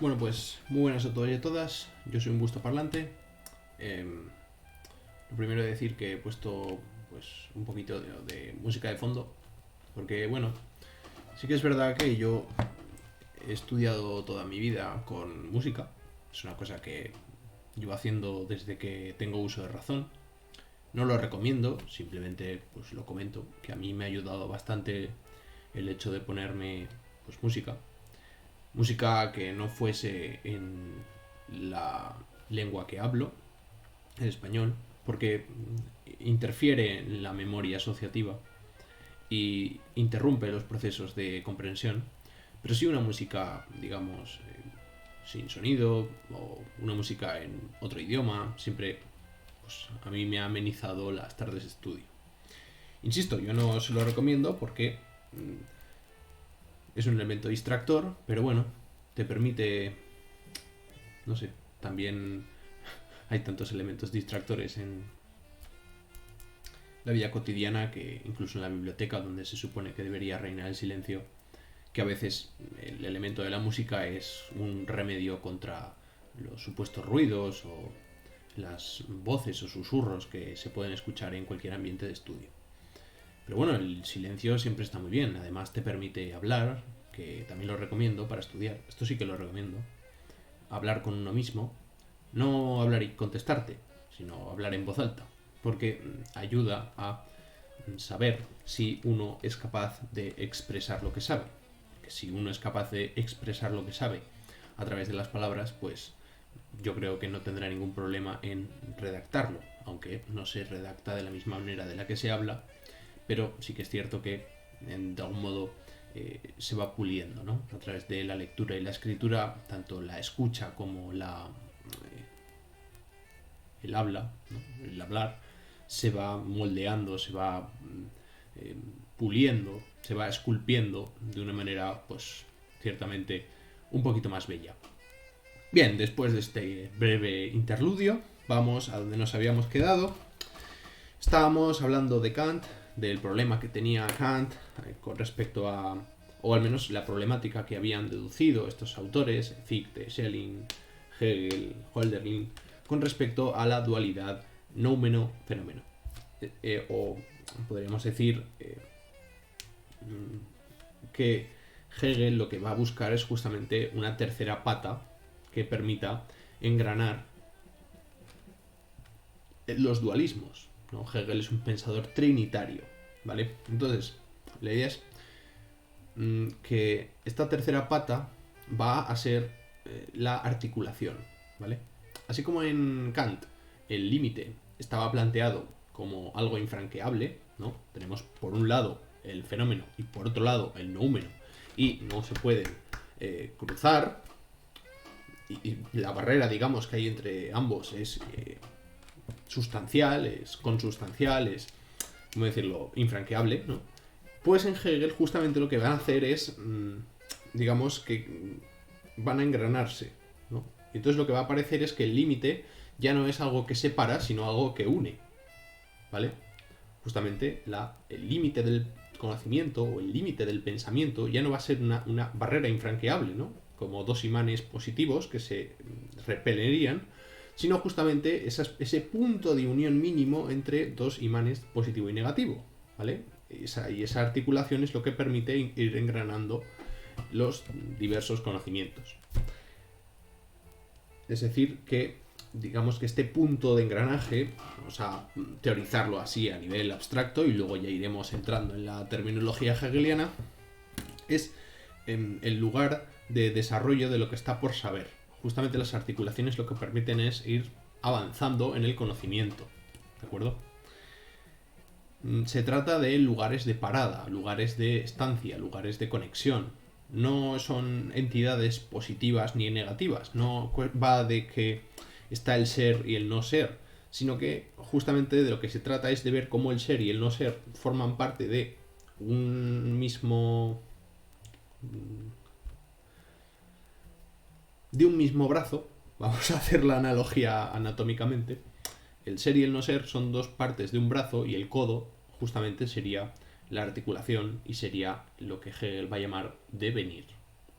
Bueno, pues muy buenas a todos y a todas. Yo soy un gusto parlante. Lo primero es decir que he puesto pues un poquito de música de fondo, porque bueno, sí que es verdad que yo he estudiado toda mi vida con música. Es una cosa que llevo haciendo desde que tengo uso de razón. No lo recomiendo, simplemente pues lo comento, que a mí me ha ayudado bastante el hecho de ponerme pues música. Música que no fuese en la lengua que hablo, el español, porque interfiere en la memoria asociativa y interrumpe los procesos de comprensión, pero sí una música, digamos, sin sonido o una música en otro idioma, siempre pues, a mí me ha amenizado las tardes de estudio. Insisto, yo no se lo recomiendo porque es un elemento distractor, pero bueno, te permite, no sé, también hay tantos elementos distractores en la vida cotidiana que incluso en la biblioteca donde se supone que debería reinar el silencio, que a veces el elemento de la música es un remedio contra los supuestos ruidos o las voces o susurros que se pueden escuchar en cualquier ambiente de estudio. Pero bueno, el silencio siempre está muy bien, además te permite hablar, que también lo recomiendo para estudiar, esto sí que lo recomiendo, hablar con uno mismo, no hablar y contestarte, sino hablar en voz alta, porque ayuda a saber si uno es capaz de expresar lo que sabe. Porque si uno es capaz de expresar lo que sabe a través de las palabras, pues yo creo que no tendrá ningún problema en redactarlo, aunque no se redacta de la misma manera de la que se habla, pero sí que es cierto que de algún modo se va puliendo, ¿no? A través de la lectura y la escritura, tanto la escucha como el habla, ¿no? El hablar, se va moldeando, se va eh, puliendo, se va esculpiendo de una manera, pues, ciertamente un poquito más bella. Bien, después de este breve interludio, vamos a donde nos habíamos quedado. Estábamos hablando de Kant, del problema que tenía Kant con respecto a, o al menos la problemática que habían deducido estos autores, Fichte, Schelling, Hegel, Hölderlin, con respecto a la dualidad noumeno-fenómeno. O podríamos decir que Hegel lo que va a buscar es justamente una tercera pata que permita engranar los dualismos, ¿no? Hegel es un pensador trinitario, ¿vale? Entonces, la idea es que esta tercera pata va a ser la articulación, ¿vale? Así como en Kant el límite estaba planteado como algo infranqueable, ¿no? Tenemos por un lado el fenómeno y por otro lado el noúmeno y no se pueden cruzar y la barrera, digamos, que hay entre ambos es sustancial, es consustancial, es, ¿cómo decirlo?, infranqueable, ¿no? Pues en Hegel justamente lo que van a hacer es, digamos, que van a engranarse, ¿no? Y entonces lo que va a aparecer es que el límite ya no es algo que separa, sino algo que une, ¿vale? Justamente el límite del conocimiento o el límite del pensamiento ya no va a ser una barrera infranqueable, ¿no? Como dos imanes positivos que se repelerían, sino justamente ese punto de unión mínimo entre dos imanes positivo y negativo, ¿vale? Y esa articulación es lo que permite ir engranando los diversos conocimientos. Es decir, que digamos que este punto de engranaje, vamos a teorizarlo así a nivel abstracto y luego ya iremos entrando en la terminología hegeliana, es el lugar de desarrollo de lo que está por saber. Justamente las articulaciones lo que permiten es ir avanzando en el conocimiento, ¿de acuerdo? Se trata de lugares de parada, lugares de estancia, lugares de conexión. No son entidades positivas ni negativas, no va de que está el ser y el no ser, sino que justamente de lo que se trata es de ver cómo el ser y el no ser forman parte de un mismo brazo. Vamos a hacer la analogía anatómicamente. El ser y el no ser son dos partes de un brazo y el codo justamente sería la articulación y sería lo que Hegel va a llamar devenir,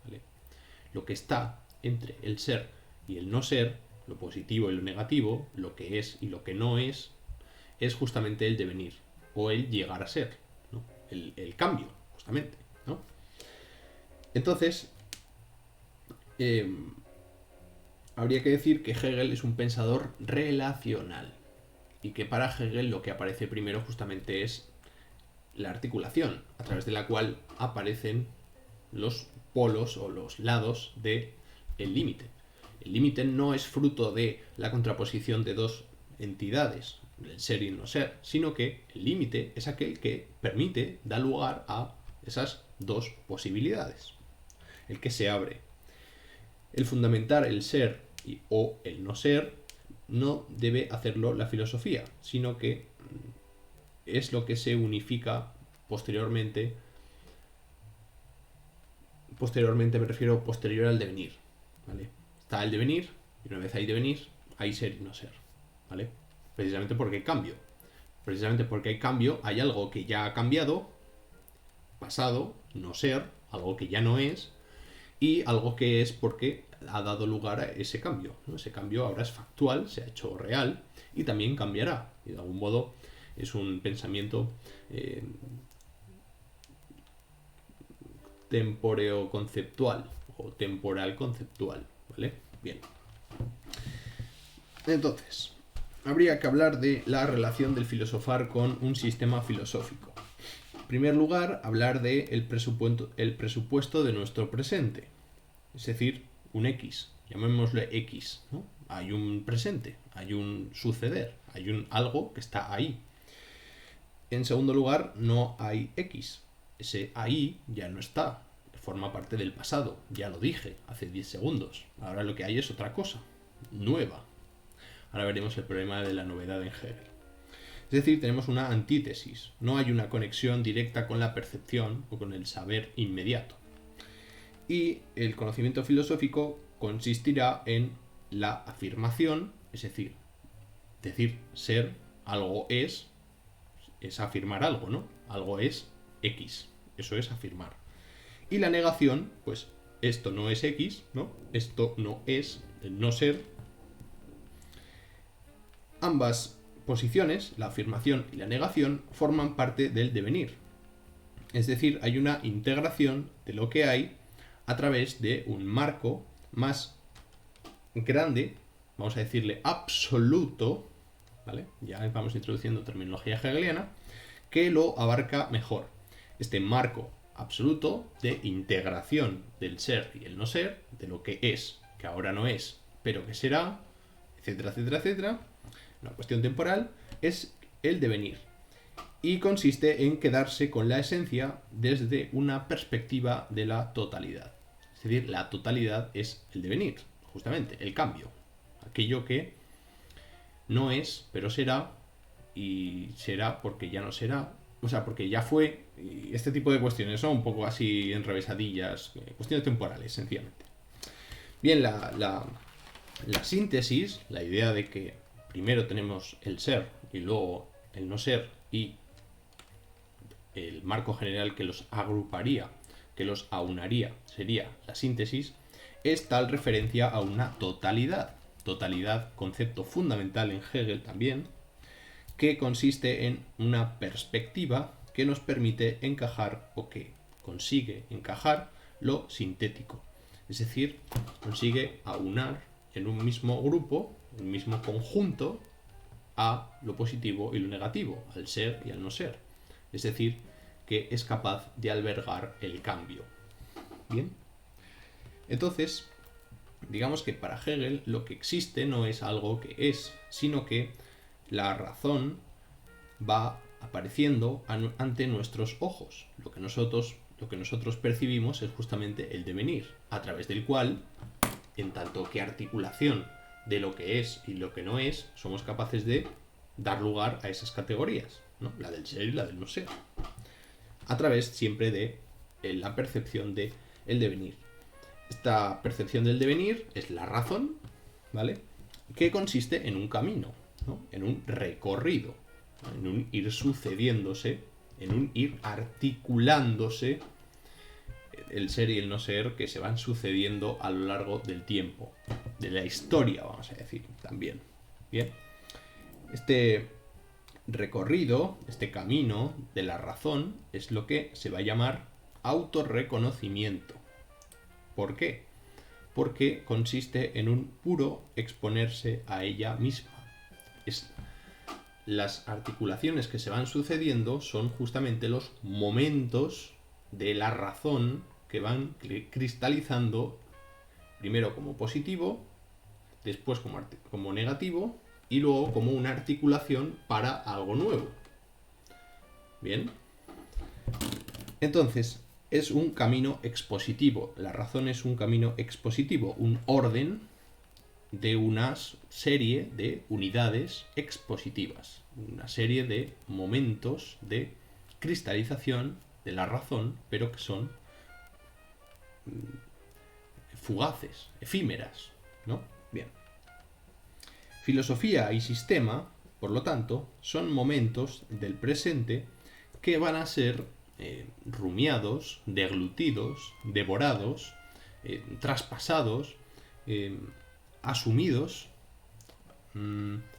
¿vale? Lo que está entre el ser y el no ser, lo positivo y lo negativo, lo que es y lo que no es justamente el devenir, o el llegar a ser, ¿no? El cambio, justamente, ¿no? Entonces, habría que decir que Hegel es un pensador relacional, y que para Hegel lo que aparece primero justamente es la articulación, a través de la cual aparecen los polos o los lados del límite. El límite no es fruto de la contraposición de dos entidades, el ser y el no ser, sino que el límite es aquel que permite, da lugar a esas dos posibilidades, el que se abre. El fundamentar el ser o el no ser no debe hacerlo la filosofía, sino que es lo que se unifica posteriormente me refiero posterior al devenir, ¿vale? Está el devenir, y una vez hay devenir, hay ser y no ser, ¿vale? Precisamente porque hay cambio. Precisamente porque hay cambio, hay algo que ya ha cambiado, pasado, no ser, algo que ya no es, y algo que es porque ha dado lugar a ese cambio, ¿no? Ese cambio ahora es factual, se ha hecho real, y también cambiará. Y de algún modo es un pensamiento temporeo-conceptual o temporal-conceptual, ¿vale? Bien. Entonces, habría que hablar de la relación del filosofar con un sistema filosófico. En primer lugar, hablar de el presupuesto de nuestro presente, es decir, un X, llamémosle X, ¿no? Hay un presente, hay un suceder, hay un algo que está ahí. En segundo lugar, no hay X. Ese ahí ya no está, forma parte del pasado, ya lo dije hace 10 segundos. Ahora lo que hay es otra cosa, nueva. Ahora veremos el problema de la novedad en Hegel. Es decir, tenemos una antítesis, no hay una conexión directa con la percepción o con el saber inmediato. Y el conocimiento filosófico consistirá en la afirmación, es decir, ser, algo es afirmar algo, ¿no? Algo es X, eso es afirmar. Y la negación, pues esto no es X, ¿no? Esto no es el no ser. Ambas posiciones, la afirmación y la negación, forman parte del devenir. Es decir, hay una integración de lo que hay a través de un marco más grande, vamos a decirle absoluto, ¿vale? Ya vamos introduciendo terminología hegeliana, que lo abarca mejor. Este marco absoluto de integración del ser y el no ser, de lo que es, que ahora no es, pero que será, etcétera, etcétera, etcétera, una cuestión temporal, es el devenir. Y consiste en quedarse con la esencia desde una perspectiva de la totalidad. Es decir, la totalidad es el devenir, justamente, el cambio. Aquello que no es, pero será, y será porque ya no será, o sea, porque ya fue, y este tipo de cuestiones son un poco así enrevesadillas, cuestiones temporales, sencillamente. Bien, la síntesis, la idea de que primero tenemos el ser y luego el no ser y el marco general que los agruparía, que los aunaría, sería la síntesis, es tal referencia a una totalidad. Totalidad, concepto fundamental en Hegel también, que consiste en una perspectiva que nos permite encajar o que consigue encajar lo sintético. Es decir, consigue aunar en un mismo grupo, en un mismo conjunto, a lo positivo y lo negativo, al ser y al no ser. Es decir, que es capaz de albergar el cambio. Bien. Entonces, digamos que para Hegel lo que existe no es algo que es, sino que la razón va apareciendo ante nuestros ojos. Lo que nosotros percibimos es justamente el devenir, a través del cual, en tanto que articulación de lo que es y lo que no es, somos capaces de dar lugar a esas categorías, ¿no? La del ser y la del no ser, a través siempre de la percepción del devenir. Esta percepción del devenir es la razón, ¿vale? Que consiste en un camino, ¿no? En un recorrido, ¿no? En un ir sucediéndose, en un ir articulándose el ser y el no ser que se van sucediendo a lo largo del tiempo, de la historia, vamos a decir, también. Bien, este recorrido, este camino de la razón es lo que se va a llamar autorreconocimiento. ¿Por qué? Porque consiste en un puro exponerse a ella misma. Las articulaciones que se van sucediendo son justamente los momentos de la razón que van cristalizando primero como positivo, después como negativo y luego como una articulación para algo nuevo. Bien. Entonces, es un camino expositivo. La razón es un camino expositivo, un orden de una serie de unidades expositivas, una serie de momentos de cristalización de la razón, pero que son fugaces, efímeras, ¿no? Bien. Filosofía y sistema, por lo tanto, son momentos del presente que van a ser rumiados, deglutidos, devorados, traspasados, asumidos,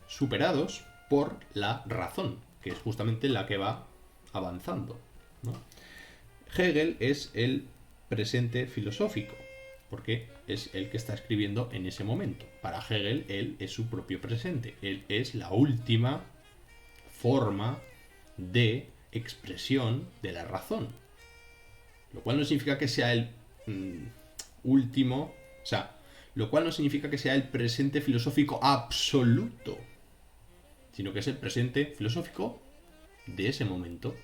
superados por la razón, que es justamente la que va avanzando, ¿no? Hegel es el presente filosófico, porque es el que está escribiendo en ese momento. Para Hegel, él es su propio presente, él es la última forma de expresión de la razón. Lo cual no significa que sea el último, o sea, lo cual no significa que sea el presente filosófico absoluto, sino que es el presente filosófico de ese momento.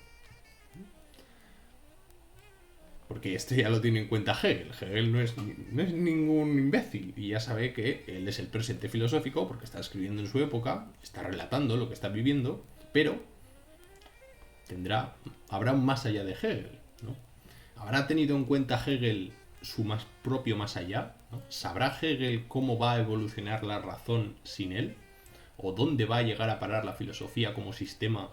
Porque este ya lo tiene en cuenta Hegel. Hegel no es ningún imbécil y ya sabe que él es el presente filosófico porque está escribiendo en su época, está relatando lo que está viviendo, pero habrá un más allá de Hegel, ¿no? ¿Habrá tenido en cuenta Hegel su propio más allá? ¿No? ¿Sabrá Hegel cómo va a evolucionar la razón sin él? ¿O dónde va a llegar a parar la filosofía como sistema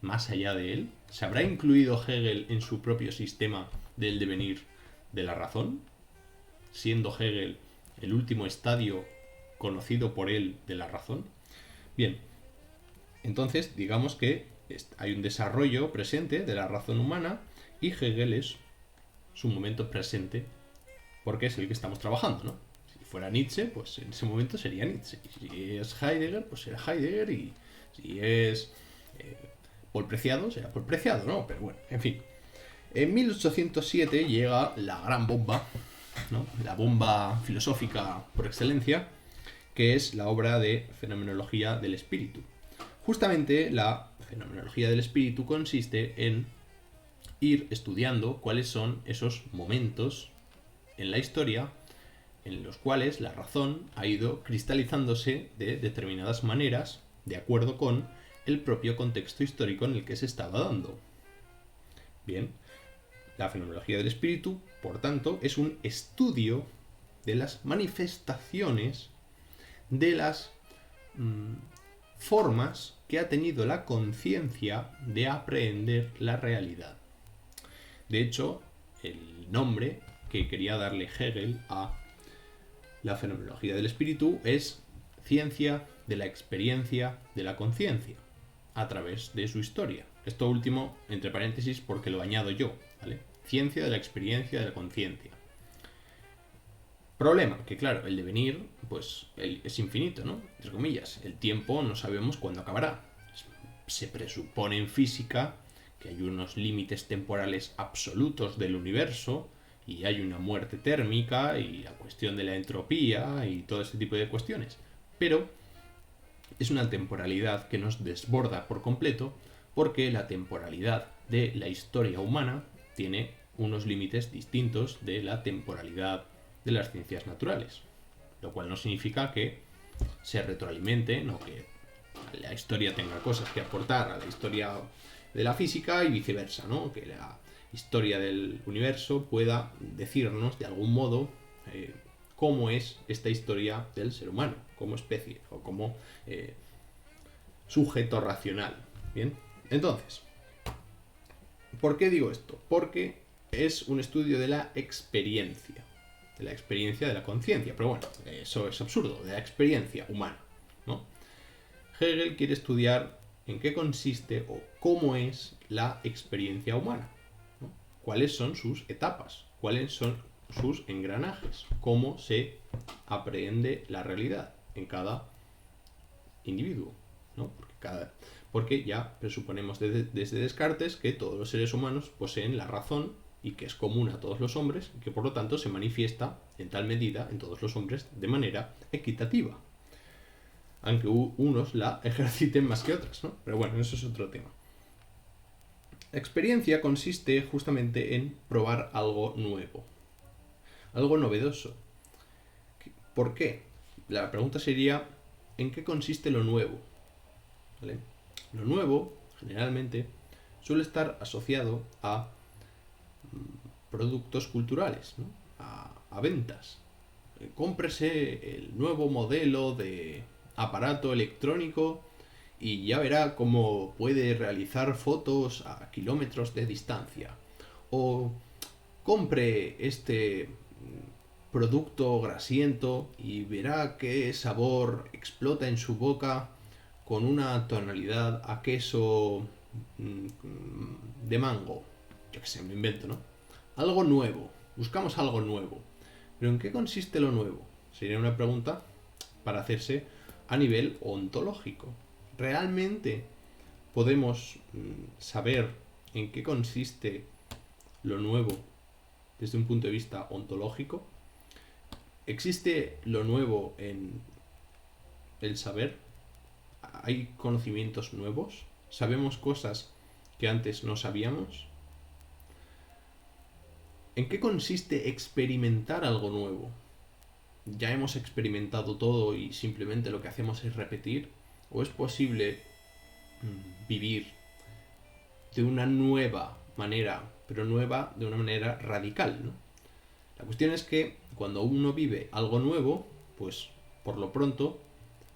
más allá de él? ¿Se habrá incluido Hegel en su propio sistema del devenir de la razón? Siendo Hegel el último estadio conocido por él de la razón. Bien, entonces digamos que hay un desarrollo presente de la razón humana y Hegel es su momento presente porque es el que estamos trabajando, ¿no? Si fuera Nietzsche, pues en ese momento sería Nietzsche. Y si es Heidegger, pues será Heidegger. Y si es Paul Preciado, será Paul Preciado, ¿no? Pero bueno, en fin. En 1807 llega la gran bomba, ¿no? La bomba filosófica por excelencia, que es la obra de Fenomenología del Espíritu. Justamente la Fenomenología del Espíritu consiste en ir estudiando cuáles son esos momentos en la historia en los cuales la razón ha ido cristalizándose de determinadas maneras de acuerdo con el propio contexto histórico en el que se estaba dando. Bien, la fenomenología del espíritu, por tanto, es un estudio de las manifestaciones de las formas que ha tenido la conciencia de aprehender la realidad. De hecho, el nombre que quería darle Hegel a la fenomenología del espíritu es ciencia de la experiencia de la conciencia, a través de su historia. Esto último, entre paréntesis, porque lo añado yo, ¿vale? Ciencia de la experiencia de la conciencia. Problema, que claro, el devenir, pues, es infinito, ¿no? Entre comillas, el tiempo no sabemos cuándo acabará. Se presupone en física que hay unos límites temporales absolutos del universo y hay una muerte térmica y la cuestión de la entropía y todo este tipo de cuestiones. Pero es una temporalidad que nos desborda por completo porque la temporalidad de la historia humana tiene unos límites distintos de la temporalidad de las ciencias naturales, lo cual no significa que se retroalimenten o que la historia tenga cosas que aportar a la historia de la física y viceversa, ¿no? Que la historia del universo pueda decirnos de algún modo cómo es esta historia del ser humano como especie o como sujeto racional. Bien, entonces, ¿por qué digo esto? Porque Es un estudio de la experiencia de la conciencia, pero bueno, eso es absurdo, de la experiencia humana, ¿no? Hegel quiere estudiar en qué consiste o cómo es la experiencia humana, ¿no? Cuáles son sus etapas, cuáles son sus engranajes, cómo se aprehende la realidad en cada individuo, ¿no? Porque ya presuponemos desde Descartes que todos los seres humanos poseen la razón y que es común a todos los hombres y que por lo tanto se manifiesta en tal medida en todos los hombres de manera equitativa, aunque unos la ejerciten más que otros, ¿no? Pero bueno, eso es otro tema. La experiencia consiste justamente en probar algo nuevo, algo novedoso. ¿Por qué? La pregunta sería, ¿en qué consiste lo nuevo? ¿Vale? Lo nuevo, generalmente, suele estar asociado a productos culturales, ¿no? A ventas. Cómprese el nuevo modelo de aparato electrónico y ya verá cómo puede realizar fotos a kilómetros de distancia. O compre este producto grasiento y verá qué sabor explota en su boca con una tonalidad a queso de mango. Yo que sé, me invento, ¿no? Algo nuevo. Buscamos algo nuevo. ¿Pero en qué consiste lo nuevo? Sería una pregunta para hacerse a nivel ontológico. ¿Realmente podemos saber en qué consiste lo nuevo desde un punto de vista ontológico? ¿Existe lo nuevo en el saber? ¿Hay conocimientos nuevos? ¿Sabemos cosas que antes no sabíamos? ¿En qué consiste experimentar algo nuevo? ¿Ya hemos experimentado todo y simplemente lo que hacemos es repetir? ¿O es posible vivir de una nueva manera, pero nueva de una manera radical, ¿no? La cuestión es que cuando uno vive algo nuevo, pues por lo pronto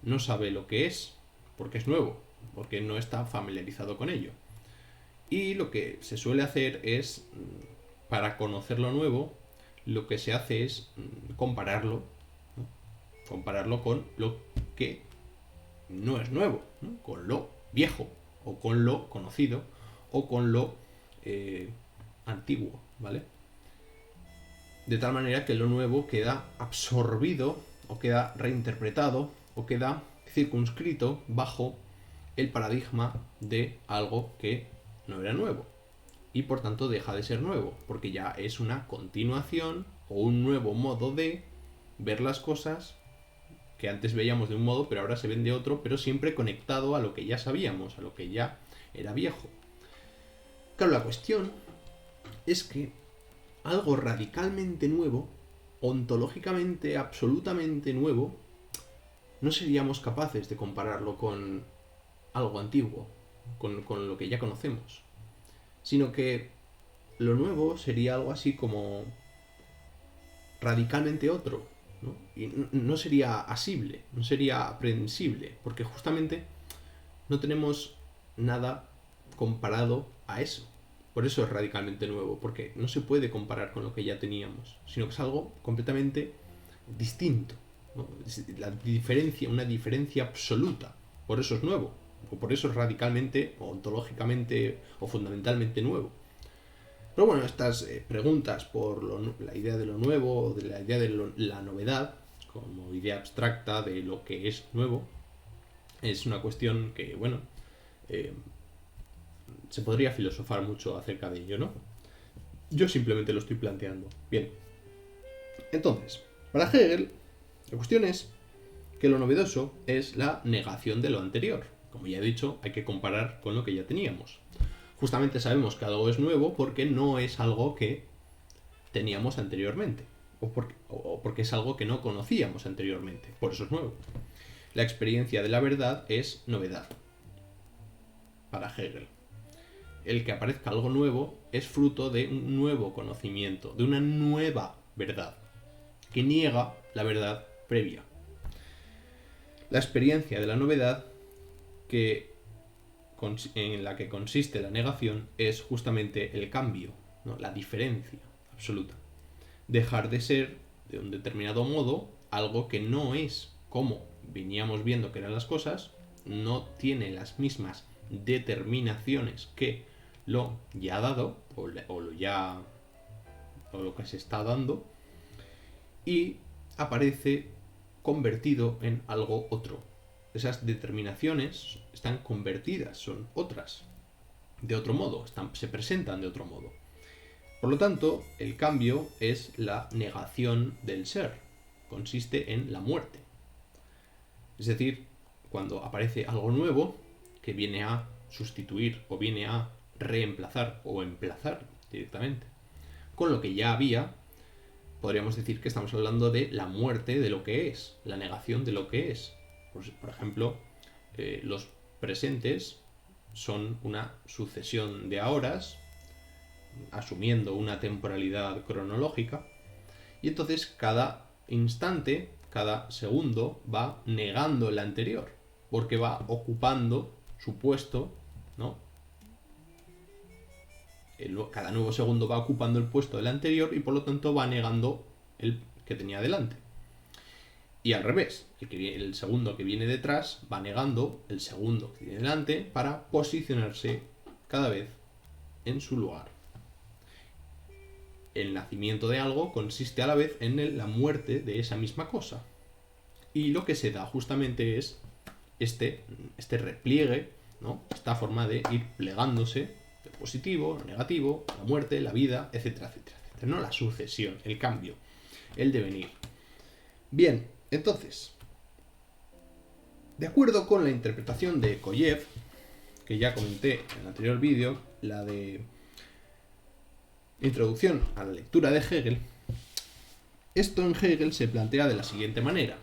no sabe lo que es, porque es nuevo, porque no está familiarizado con ello. Y lo que se suele hacer es, para conocer lo nuevo, lo que se hace es compararlo, ¿no? Compararlo con lo que no es nuevo, ¿no? Con lo viejo, o con lo conocido, o con lo antiguo, ¿vale? De tal manera que lo nuevo queda absorbido, o queda reinterpretado, o queda circunscrito bajo el paradigma de algo que no era nuevo. Y por tanto deja de ser nuevo, porque ya es una continuación o un nuevo modo de ver las cosas que antes veíamos de un modo, pero ahora se ven de otro, pero siempre conectado a lo que ya sabíamos, a lo que ya era viejo. Claro, la cuestión es que algo radicalmente nuevo, ontológicamente absolutamente nuevo, no seríamos capaces de compararlo con algo antiguo, con lo que ya conocemos, sino que lo nuevo sería algo así como radicalmente otro, ¿no? Y no sería asible, no sería aprehensible, porque justamente no tenemos nada comparado a eso. Por eso es radicalmente nuevo, porque no se puede comparar con lo que ya teníamos, sino que es algo completamente distinto, ¿no? Una diferencia absoluta. Por eso es nuevo, o por eso es radicalmente, o ontológicamente, o fundamentalmente nuevo. Pero bueno, estas preguntas por la idea de lo nuevo, de la idea de la novedad, como idea abstracta de lo que es nuevo, es una cuestión que, bueno, se podría filosofar mucho acerca de ello, ¿no? Yo simplemente lo estoy planteando. Bien. Entonces, para Hegel, la cuestión es que lo novedoso es la negación de lo anterior. Como ya he dicho, hay que comparar con lo que ya teníamos. Justamente sabemos que algo es nuevo porque no es algo que teníamos anteriormente. O porque es algo que no conocíamos anteriormente. Por eso es nuevo. La experiencia de la verdad es novedad. Para Hegel. El que aparezca algo nuevo es fruto de un nuevo conocimiento, de una nueva verdad, que niega la verdad previa. La experiencia de la novedad, en la que consiste la negación, es justamente el cambio, ¿no? La diferencia absoluta. Dejar de ser, de un determinado modo, algo que no es como veníamos viendo que eran las cosas, no tiene las mismas determinaciones que lo ya dado, o lo que se está dando, y aparece convertido en algo otro. Esas determinaciones están convertidas, son otras, de otro modo, se presentan de otro modo. Por lo tanto, el cambio es la negación del ser, consiste en la muerte. Es decir, cuando aparece algo nuevo que viene a sustituir o viene a reemplazar o emplazar directamente con lo que ya había, podríamos decir que estamos hablando de la muerte de lo que es, la negación de lo que es. Por ejemplo, los presentes son una sucesión de ahoras, asumiendo una temporalidad cronológica, y entonces cada instante, cada segundo va negando el anterior, porque va ocupando su puesto, ¿no? Cada nuevo segundo va ocupando el puesto del anterior y por lo tanto va negando el que tenía delante. Y al revés, el segundo que viene detrás va negando el segundo que viene delante para posicionarse cada vez en su lugar. El nacimiento de algo consiste a la vez en la muerte de esa misma cosa. Y lo que se da justamente es este repliegue, ¿no? Esta forma de ir plegándose, de positivo, negativo, la muerte, la vida, etcétera, etcétera, etcétera. No la sucesión, el cambio, el devenir. Bien, entonces, de acuerdo con la interpretación de Kojev, que ya comenté en el anterior vídeo, la de Introducción a la lectura de Hegel, esto en Hegel se plantea de la siguiente manera.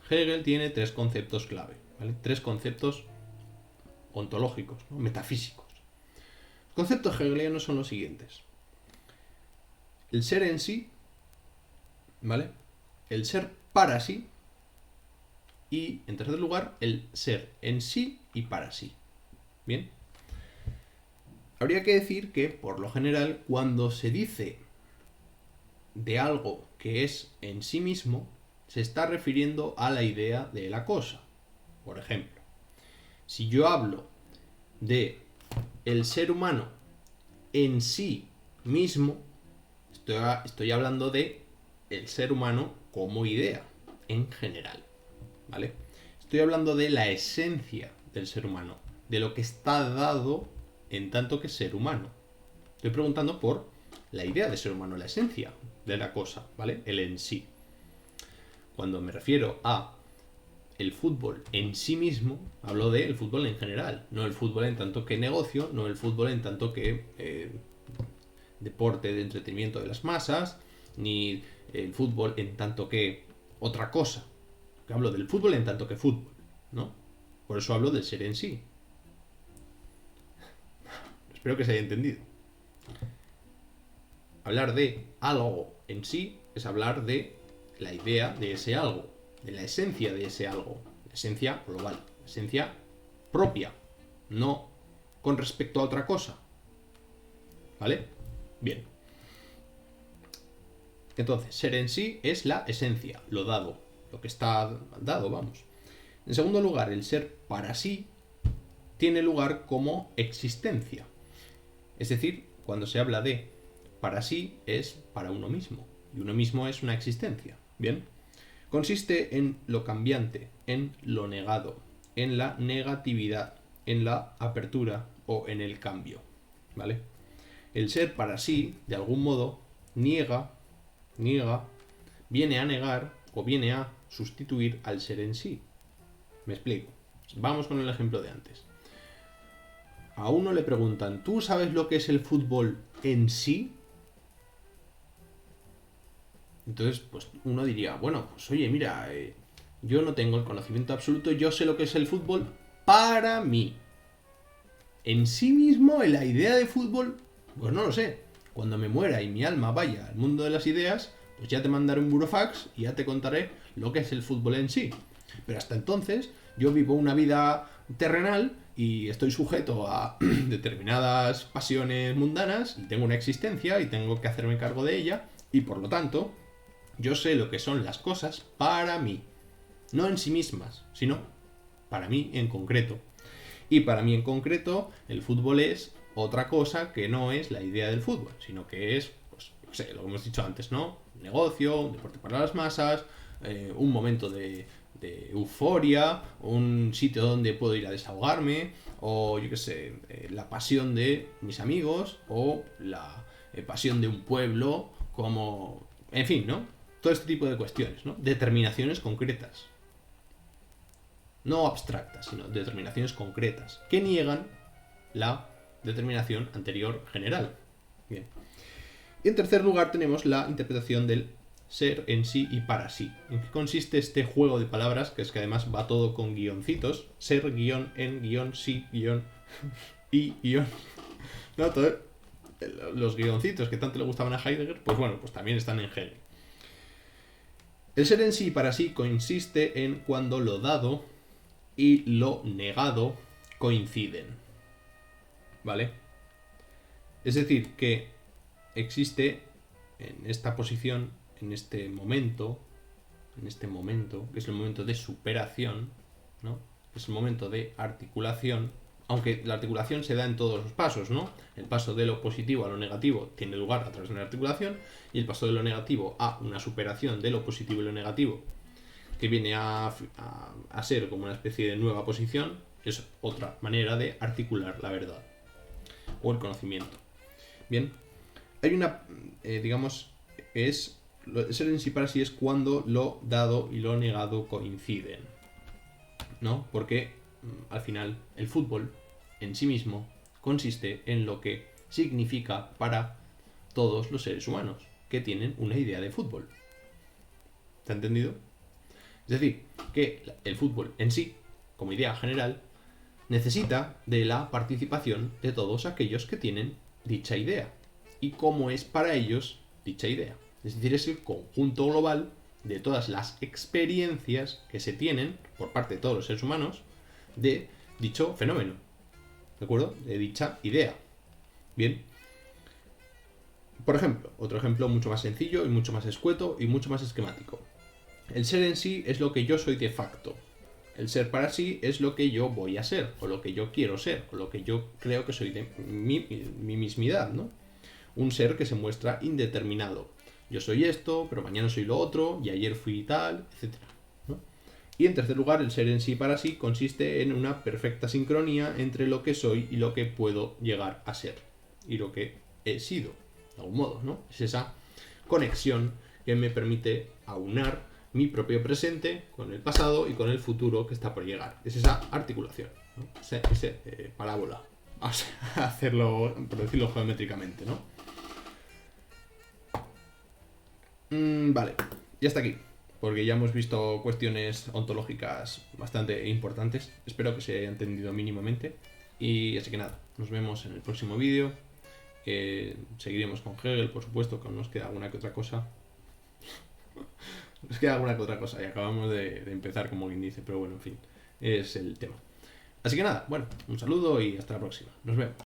Hegel tiene tres conceptos clave, ¿vale? Tres conceptos ontológicos, ¿no? Metafísicos. Los conceptos hegelianos son los siguientes. El ser en sí, ¿vale? El ser para sí y, en tercer lugar, el ser en sí y para sí. ¿Bien? Habría que decir que, por lo general, cuando se dice de algo que es en sí mismo, se está refiriendo a la idea de la cosa. Por ejemplo, si yo hablo de el ser humano en sí mismo, estoy hablando de el ser humano como idea, en general, ¿vale? Estoy hablando de la esencia del ser humano, de lo que está dado en tanto que ser humano. Estoy preguntando por la idea de ser humano, la esencia de la cosa, ¿vale? El en sí. Cuando me refiero a el fútbol en sí mismo, hablo del fútbol en general, no el fútbol en tanto que negocio, no el fútbol en tanto que deporte de entretenimiento de las masas, ni el fútbol en tanto que otra cosa. Hablo del fútbol en tanto que fútbol, ¿no? Por eso hablo del ser en sí. Espero que se haya entendido. Hablar de algo en sí es hablar de la idea de ese algo, de la esencia de ese algo, la esencia global, la esencia propia, no con respecto a otra cosa. ¿Vale? Bien. Entonces, ser en sí es la esencia, lo dado, lo que está dado, vamos. En segundo lugar, el ser para sí tiene lugar como existencia. Es decir, cuando se habla de para sí es para uno mismo, y uno mismo es una existencia. Bien. Consiste en lo cambiante, en lo negado, en la negatividad, en la apertura o en el cambio. ¿Vale? El ser para sí, de algún modo, niega, viene a negar o viene a sustituir al ser en sí. ¿Me explico? Vamos con el ejemplo de antes. A uno le preguntan, ¿tú sabes lo que es el fútbol en sí? Entonces, pues uno diría, bueno, pues oye, mira, yo no tengo el conocimiento absoluto, yo sé lo que es el fútbol para mí. En sí mismo, en la idea de fútbol, pues no lo sé. Cuando me muera y mi alma vaya al mundo de las ideas, pues ya te mandaré un burofax y ya te contaré lo que es el fútbol en sí. Pero hasta entonces, yo vivo una vida terrenal y estoy sujeto a determinadas pasiones mundanas y tengo una existencia y tengo que hacerme cargo de ella y por lo tanto yo sé lo que son las cosas para mí, no en sí mismas, sino para mí en concreto. Y para mí en concreto el fútbol es otra cosa que no es la idea del fútbol, sino que es, pues, no sé, lo que hemos dicho antes, ¿no? Un negocio, un deporte para las masas, un momento de euforia, un sitio donde puedo ir a desahogarme, o yo qué sé, la pasión de mis amigos, o la pasión de un pueblo, como, en fin, ¿no? Todo este tipo de cuestiones, ¿no? Determinaciones concretas. No abstractas, sino determinaciones concretas, que niegan la determinación anterior general. Bien. Y en tercer lugar tenemos la interpretación del ser en sí y para sí. ¿En qué consiste este juego de palabras? Que es que además va todo con guioncitos. Ser, guión, en, guión, sí, guión, y, guión. No, todo, los guioncitos que tanto le gustaban a Heidegger, pues bueno, pues también están en Hegel. El ser en sí y para sí consiste en cuando lo dado y lo negado coinciden. ¿Vale? Es decir, que existe en esta posición, en este momento, que es el momento de superación, ¿no? Es el momento de articulación, aunque la articulación se da en todos los pasos, ¿no? El paso de lo positivo a lo negativo tiene lugar a través de una articulación, y el paso de lo negativo a una superación de lo positivo y lo negativo, que viene a ser como una especie de nueva posición, es otra manera de articular la verdad o el conocimiento. Bien, hay una, digamos, es ser en sí para sí es cuando lo dado y lo negado coinciden, ¿no? Porque al final el fútbol en sí mismo consiste en lo que significa para todos los seres humanos que tienen una idea de fútbol. ¿Se ha entendido? Es decir, que el fútbol en sí, como idea general, necesita de la participación de todos aquellos que tienen dicha idea y cómo es para ellos dicha idea. Es decir, es el conjunto global de todas las experiencias que se tienen por parte de todos los seres humanos de dicho fenómeno, ¿de acuerdo? De dicha idea. Bien. Por ejemplo, otro ejemplo mucho más sencillo y mucho más escueto y mucho más esquemático. El ser en sí es lo que yo soy de facto. El ser para sí es lo que yo voy a ser, o lo que yo quiero ser, o lo que yo creo que soy de mi mismidad, ¿no? Un ser que se muestra indeterminado. Yo soy esto, pero mañana soy lo otro, y ayer fui tal, etc., ¿no? Y en tercer lugar, el ser en sí para sí consiste en una perfecta sincronía entre lo que soy y lo que puedo llegar a ser, y lo que he sido, de algún modo, ¿no? Es esa conexión que me permite aunar mi propio presente con el pasado y con el futuro que está por llegar. Es esa articulación, ¿no? Ese parábola. Vamos a hacerlo, por decirlo geométricamente, ¿no? Vale, ya está aquí. Porque ya hemos visto cuestiones ontológicas bastante importantes. Espero que se haya entendido mínimamente. Y así que nada, nos vemos en el próximo vídeo. Seguiremos con Hegel, por supuesto, que nos queda alguna que otra cosa. Nos queda alguna que otra cosa y acabamos de empezar, como quien dice, pero bueno, en fin, es el tema. Así que nada, bueno, un saludo y hasta la próxima. Nos vemos.